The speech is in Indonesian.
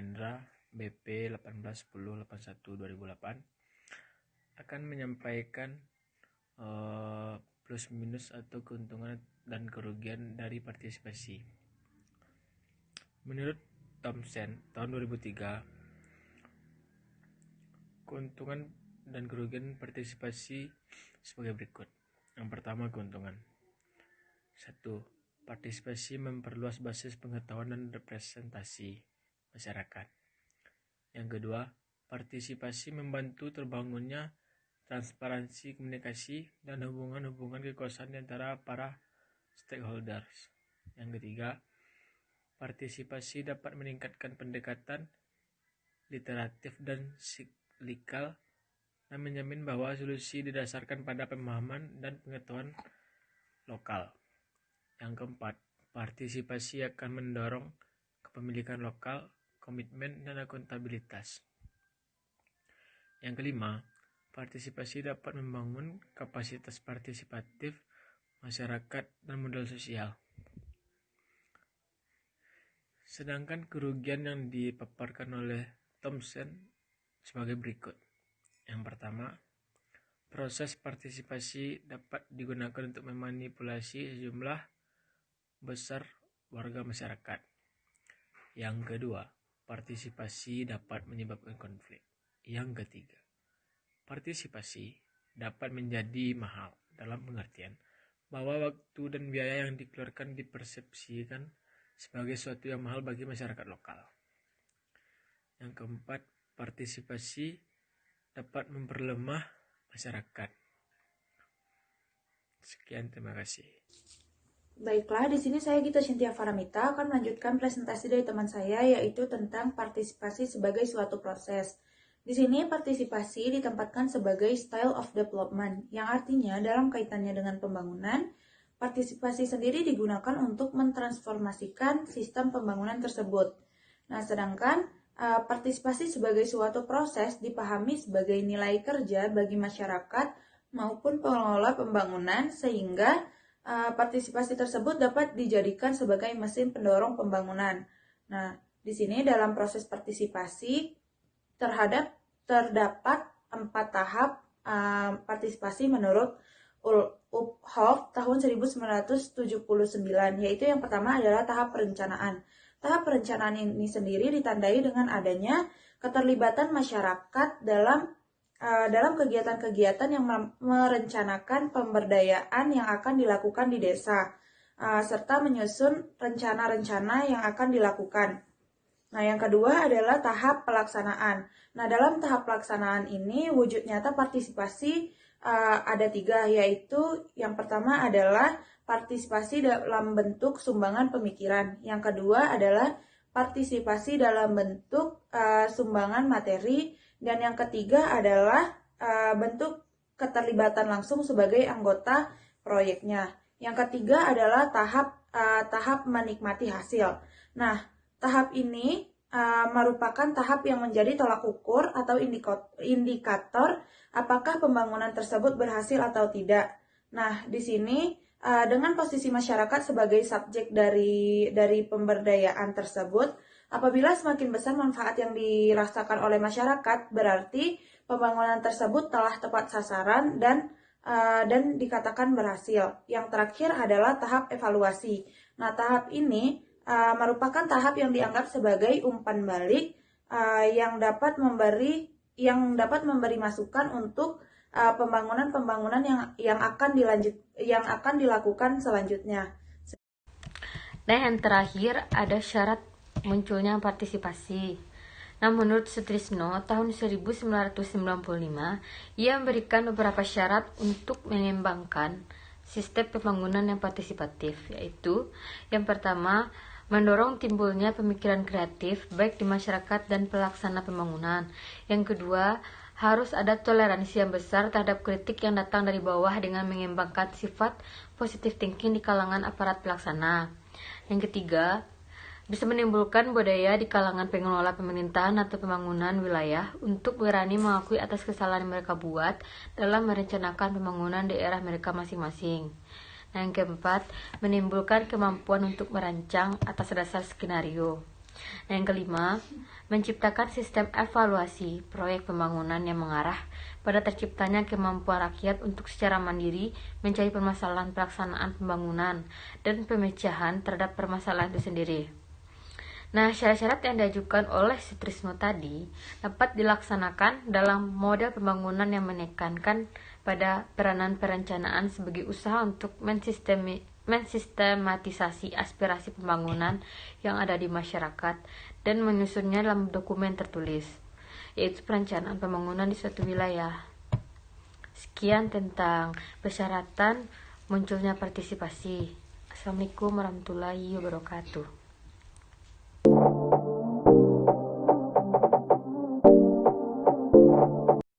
Mahendra BP 181081/2008 akan menyampaikan plus minus atau keuntungan dan kerugian dari partisipasi. Menurut Thomson tahun 2003, keuntungan dan kerugian partisipasi sebagai berikut. Yang pertama, keuntungan. 1. Partisipasi memperluas basis pengetahuan dan representasi masyarakat. Yang kedua, partisipasi membantu terbangunnya transparansi komunikasi dan hubungan-hubungan kekuasaan di antara para stakeholders. Yang ketiga, partisipasi dapat meningkatkan pendekatan literatif dan siklikal dan menjamin bahwa solusi didasarkan pada pemahaman dan pengetahuan lokal. Yang keempat, partisipasi akan mendorong kepemilikan lokal, komitmen, dan akuntabilitas. Yang kelima, partisipasi dapat membangun kapasitas partisipatif masyarakat dan modal sosial. Sedangkan kerugian yang dipaparkan oleh Thomson sebagai berikut. Yang pertama, proses partisipasi dapat digunakan untuk memanipulasi sejumlah besar warga masyarakat. Yang kedua, partisipasi dapat menyebabkan konflik. Yang ketiga, partisipasi dapat menjadi mahal dalam pengertian bahwa waktu dan biaya yang dikeluarkan dipersepsikan sebagai sesuatu yang mahal bagi masyarakat lokal. Yang keempat, partisipasi dapat memperlemah masyarakat. Sekian, terima kasih. Baiklah, di sini saya Gita Cynthia Faramita akan melanjutkan presentasi dari teman saya, yaitu tentang partisipasi sebagai suatu proses. Di sini partisipasi ditempatkan sebagai style of development, yang artinya dalam kaitannya dengan pembangunan, partisipasi sendiri digunakan untuk mentransformasikan sistem pembangunan tersebut. Nah, sedangkan partisipasi sebagai suatu proses dipahami sebagai nilai kerja bagi masyarakat maupun pengelola pembangunan, sehingga partisipasi tersebut dapat dijadikan sebagai mesin pendorong pembangunan. Nah, di sini dalam proses partisipasi terdapat 4 tahap partisipasi menurut Uphoff tahun 1979, yaitu yang pertama adalah tahap perencanaan. Tahap perencanaan ini sendiri ditandai dengan adanya keterlibatan masyarakat dalam kegiatan-kegiatan yang merencanakan pemberdayaan yang akan dilakukan di desa, serta menyusun rencana-rencana yang akan dilakukan. Nah, yang kedua adalah tahap pelaksanaan. Nah, dalam tahap pelaksanaan ini wujud nyata partisipasi ada 3, yaitu yang pertama adalah partisipasi dalam bentuk sumbangan pemikiran. Yang kedua adalah partisipasi dalam bentuk sumbangan materi. Dan yang ketiga adalah bentuk keterlibatan langsung sebagai anggota proyeknya. Yang ketiga adalah tahap menikmati hasil. Nah, tahap ini merupakan tahap yang menjadi tolak ukur atau indikator apakah pembangunan tersebut berhasil atau tidak. Nah, di sini dengan posisi masyarakat sebagai subjek dari pemberdayaan tersebut, apabila semakin besar manfaat yang dirasakan oleh masyarakat, berarti pembangunan tersebut telah tepat sasaran dan dikatakan berhasil. Yang terakhir adalah tahap evaluasi. Nah, tahap ini merupakan tahap yang dianggap sebagai umpan balik yang dapat memberi masukan untuk pembangunan yang akan dilakukan selanjutnya. Nah, yang terakhir ada syarat munculnya partisipasi. Nah, menurut Sutrisno tahun 1995, ia memberikan beberapa syarat untuk mengembangkan sistem pembangunan yang partisipatif, yaitu yang pertama, mendorong timbulnya pemikiran kreatif baik di masyarakat dan pelaksana pembangunan. Yang kedua, harus ada toleransi yang besar terhadap kritik yang datang dari bawah dengan mengembangkan sifat positive thinking di kalangan aparat pelaksana. Yang ketiga, bisa menimbulkan budaya di kalangan pengelola pemerintahan atau pembangunan wilayah untuk berani mengakui atas kesalahan yang mereka buat dalam merencanakan pembangunan daerah mereka masing-masing. Nah, yang keempat, menimbulkan kemampuan untuk merancang atas dasar skenario. Nah, yang kelima, menciptakan sistem evaluasi proyek pembangunan yang mengarah pada terciptanya kemampuan rakyat untuk secara mandiri mencari permasalahan pelaksanaan pembangunan dan pemecahan terhadap permasalahan itu sendiri. Nah, syarat-syarat yang diajukan oleh Sutrisno tadi dapat dilaksanakan dalam model pembangunan yang menekankan pada peranan perencanaan sebagai usaha untuk mensistematisasi aspirasi pembangunan yang ada di masyarakat dan menyusunnya dalam dokumen tertulis, yaitu perencanaan pembangunan di suatu wilayah. Sekian tentang persyaratan munculnya partisipasi. Assalamualaikum warahmatullahi wabarakatuh.